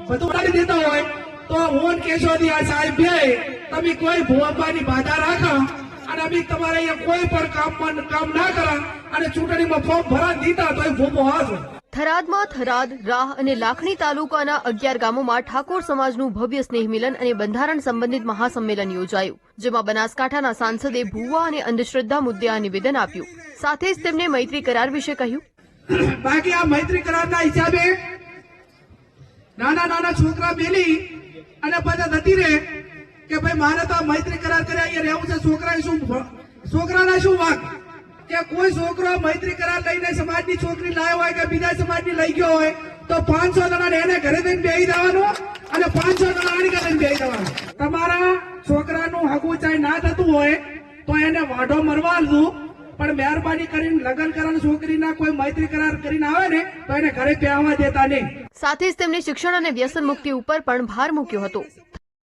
બધું કરી દેતા હોય તો હું કેશોદિયા સાહેબ બે તમે કોઈ ભૂવાબાની બાધા રાખો અને અમે તમારે અહીંયા કોઈ પણ કામ ના કરા અને ચૂંટણીમાં ફોર્મ ભરા દીધા તો એ ભૂપો આવશે. થરાદમાં થરાદ, રાહ અને લાખણી તાલુકાના 11 ગામોમાં ઠાકોર સમાજનું ભવ્ય સ્નેહ મિલન અને બંધારણ સંબંધિત મહાસંમેલન યોજાયું, જેમાં બનાસકાંઠાના સાંસદે ભૂવા અને અંધશ્રદ્ધા મુદ્દે આ નિવેદન આપ્યું. સાથે જ તેમણે મૈત્રી કરાર વિશે કહ્યું. બાકી આ મૈત્રી કરારના હિસાબે નાના છોકરા મેલી અને બધા નથી રે કે ભાઈ મારે તો મૈત્રી કરાર કર્યા અહીંયા રહેવું છે. છોકરાના શું વાંક કે કોઈ છોકરો મૈત્રી કરાર લઈને સમાજની છોકરી લાવ્યો હોય કે બીજા સમાજની લઈ ગયો હોય તો 500 જણાને એને ઘરે જઈને બેસી દેવાનો અને 500 જણા આની ઘરે બેસી દેવાનો. તમારા છોકરાનું હગું ચાહે ના થતું હોય તો એને વાઢો મરવાનું, પણ મહેરબાની કરીને લગ્ન કરવાની છોકરીના કોઈ મૈત્રી કરાર કરીને આવે ને તો એને ઘરે બેસવા દેતા નહીં. સાથે જ તેમણે શિક્ષણ અને વ્યસન મુક્તિ ઉપર પણ ભાર મૂક્યો હતો.